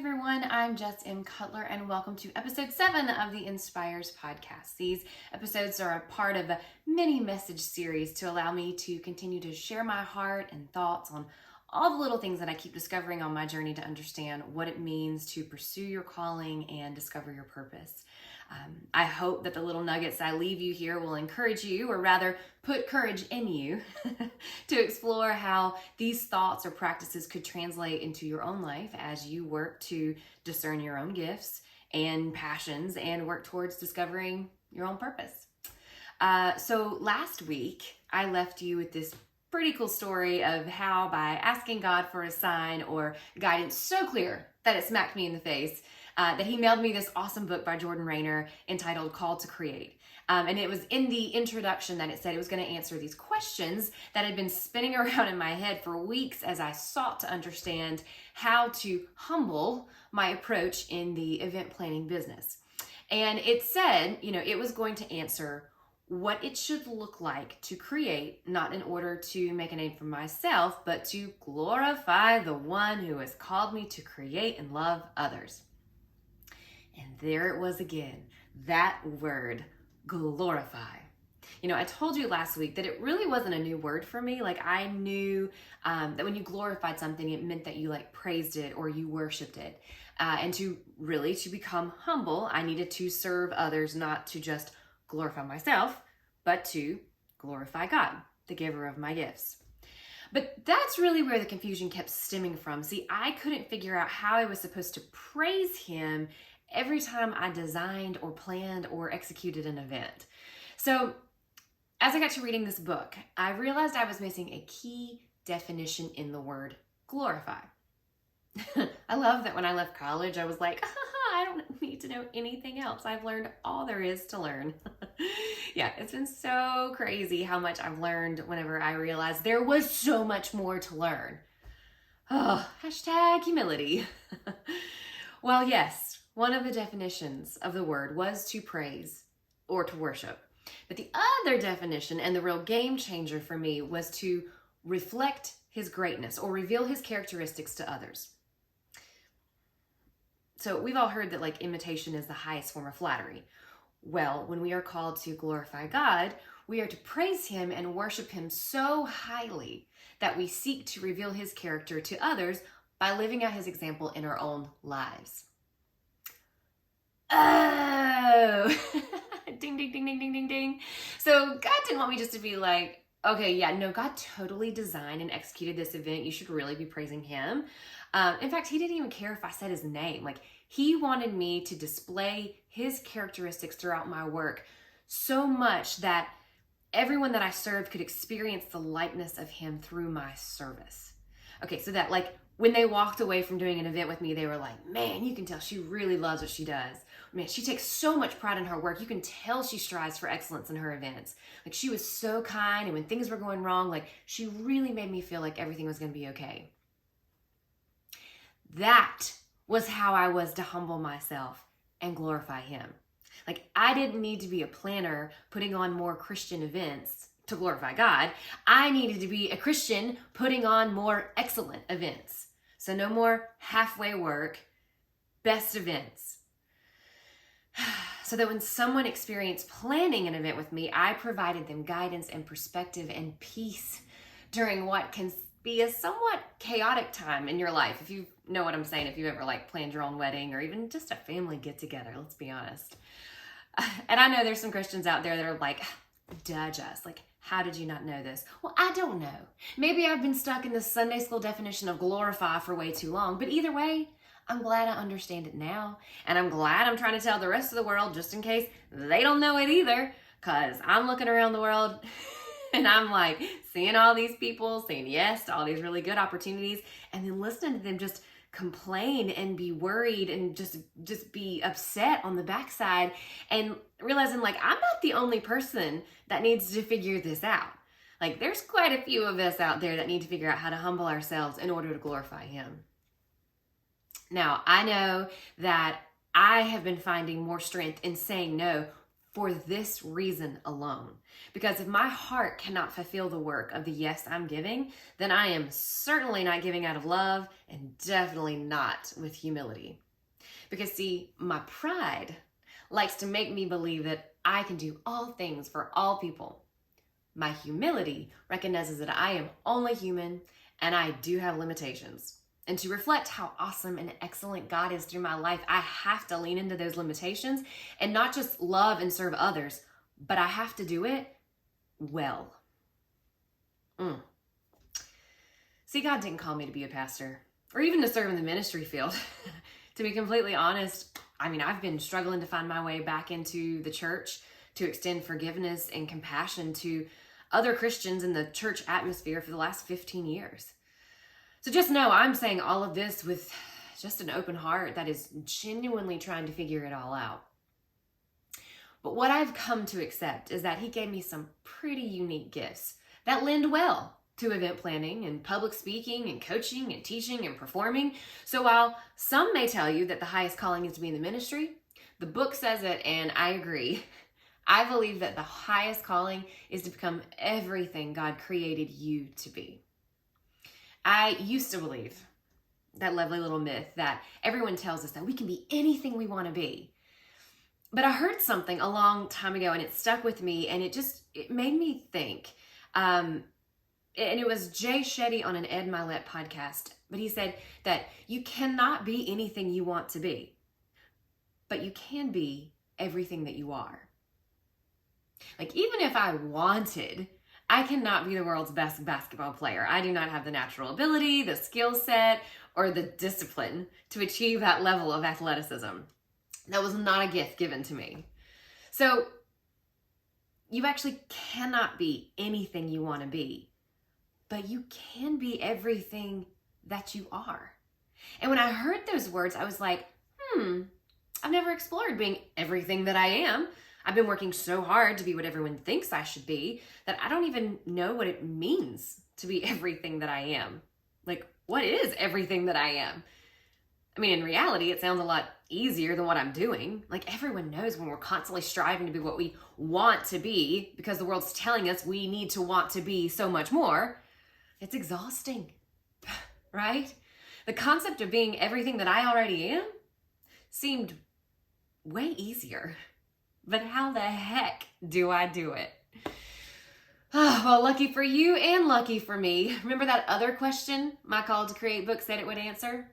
everyone, I'm Jess M. Cutler and welcome to episode 7 of the ENSPIRES podcast. These episodes are a part of a mini message series to allow me to continue to share my heart and thoughts on all the little things that I keep discovering on my journey to understand what it means to pursue your calling and discover your purpose. I hope that the little nuggets I leave you here will encourage you, or rather put courage in you, to explore how these thoughts or practices could translate into your own life as you work to discern your own gifts and passions and work towards discovering your own purpose. So last week, I left you with this pretty cool story of how, by asking God for a sign or guidance so clear that it smacked me in the face, that he mailed me this awesome book by Jordan Raynor entitled Called to Create. And it was in the introduction that it said it was going to answer these questions that had been spinning around in my head for weeks as I sought to understand how to humble my approach in the event planning business. And it said, it was going to answer what it should look like to create, not in order to make a name for myself, but to glorify the one who has called me to create and love others. And there it was again, that word, glorify. I told you last week that it really wasn't a new word for me. Like, I knew that when you glorified something, it meant that you praised it or you worshiped it. And to become humble, I needed to serve others, not to just glorify myself, but to glorify God, the giver of my gifts. But that's really where the confusion kept stemming from. See, I couldn't figure out how I was supposed to praise him every time I designed or planned or executed an event. So as I got to reading this book, I realized I was missing a key definition in the word glorify. I love that when I left college, I was like, I don't need to know anything else. I've learned all there is to learn. Yeah, it's been so crazy how much I've learned whenever I realized there was so much more to learn. Oh, hashtag humility. Well, yes, one of the definitions of the word was to praise or to worship. But the other definition, and the real game changer for me, was to reflect his greatness or reveal his characteristics to others. So we've all heard that imitation is the highest form of flattery. Well, when we are called to glorify God, we are to praise him and worship him so highly that we seek to reveal his character to others by living out his example in our own lives. Oh, ding, ding, ding, ding, ding, ding, ding. So God didn't want me just to be like, okay, yeah, no, God totally designed and executed this event. You should really be praising him. In fact, he didn't even care if I said his name. He wanted me to display his characteristics throughout my work so much that everyone that I served could experience the likeness of him through my service. Okay, so that when they walked away from doing an event with me, they were like, man, you can tell she really loves what she does. Man, she takes so much pride in her work. You can tell she strives for excellence in her events. She was so kind, and when things were going wrong, she really made me feel like everything was going to be okay. That was how I was to humble myself and glorify him. I didn't need to be a planner putting on more Christian events to glorify God. I needed to be a Christian putting on more excellent events. So no more halfway work, best events. So that when someone experienced planning an event with me, I provided them guidance and perspective and peace during what can be a somewhat chaotic time in your life. If you know what I'm saying, if you've ever planned your own wedding or even just a family get together, let's be honest. And I know there's some Christians out there that are like, duh, Jess, how did you not know this? Well, I don't know. Maybe I've been stuck in the Sunday school definition of glorify for way too long, but either way, I'm glad I understand it now. And I'm glad I'm trying to tell the rest of the world just in case they don't know it either, because I'm looking around the world and I'm seeing all these people saying yes to all these really good opportunities, and then listening to them just complain and be worried and just be upset on the backside, and realizing I'm not the only person that needs to figure this out. There's quite a few of us out there that need to figure out how to humble ourselves in order to glorify him. Now, I know that I have been finding more strength in saying no for this reason alone. Because if my heart cannot fulfill the work of the yes I'm giving, then I am certainly not giving out of love and definitely not with humility. Because see, my pride likes to make me believe that I can do all things for all people. My humility recognizes that I am only human and I do have limitations. And to reflect how awesome and excellent God is through my life, I have to lean into those limitations and not just love and serve others, but I have to do it well. See, God didn't call me to be a pastor or even to serve in the ministry field. To be completely honest, I've been struggling to find my way back into the church to extend forgiveness and compassion to other Christians in the church atmosphere for the last 15 years. So just know I'm saying all of this with just an open heart that is genuinely trying to figure it all out. But what I've come to accept is that He gave me some pretty unique gifts that lend well to event planning and public speaking and coaching and teaching and performing. So while some may tell you that the highest calling is to be in the ministry, the book says it and I agree. I believe that the highest calling is to become everything God created you to be. I used to believe that lovely little myth that everyone tells us that we can be anything we want to be. But I heard something a long time ago and it stuck with me and it made me think. And it was Jay Shetty on an Ed Milet podcast. But he said that you cannot be anything you want to be, but you can be everything that you are. Like, even if I wanted, I cannot be the world's best basketball player. I do not have the natural ability, the skill set, or the discipline to achieve that level of athleticism. That was not a gift given to me. So you actually cannot be anything you want to be, but you can be everything that you are. And when I heard those words, I was like, I've never explored being everything that I am. I've been working so hard to be what everyone thinks I should be that I don't even know what it means to be everything that I am. Like, what is everything that I am? In reality, it sounds a lot easier than what I'm doing. Like, everyone knows when we're constantly striving to be what we want to be because the world's telling us we need to want to be so much more. It's exhausting, right? The concept of being everything that I already am seemed way easier. But how the heck do I do it? Well, lucky for you and lucky for me. Remember that other question my call to create book said it would answer?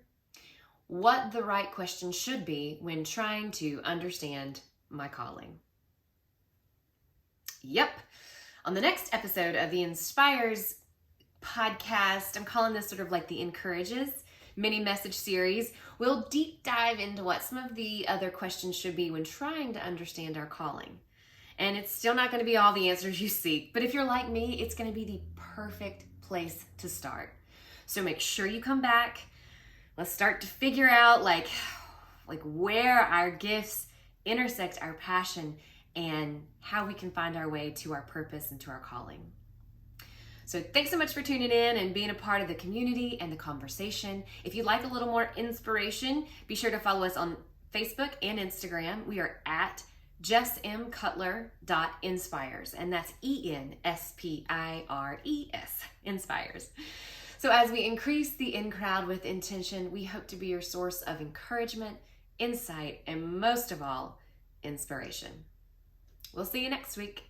What the right question should be when trying to understand my calling. Yep. On the next episode of the Inspires podcast, I'm calling this sort of like the Encourages mini message series, we'll deep dive into what some of the other questions should be when trying to understand our calling. And it's still not going to be all the answers you seek, but if you're like me, it's going to be the perfect place to start. So make sure you come back. Let's start to figure out like where our gifts intersect our passion and how we can find our way to our purpose and to our calling. So thanks so much for tuning in and being a part of the community and the conversation. If you'd like a little more inspiration, be sure to follow us on Facebook and Instagram. We are at jessmcutler.inspires, and that's ENSPIRES, Inspires. So as we increase the in crowd with intention, we hope to be your source of encouragement, insight, and most of all, inspiration. We'll see you next week.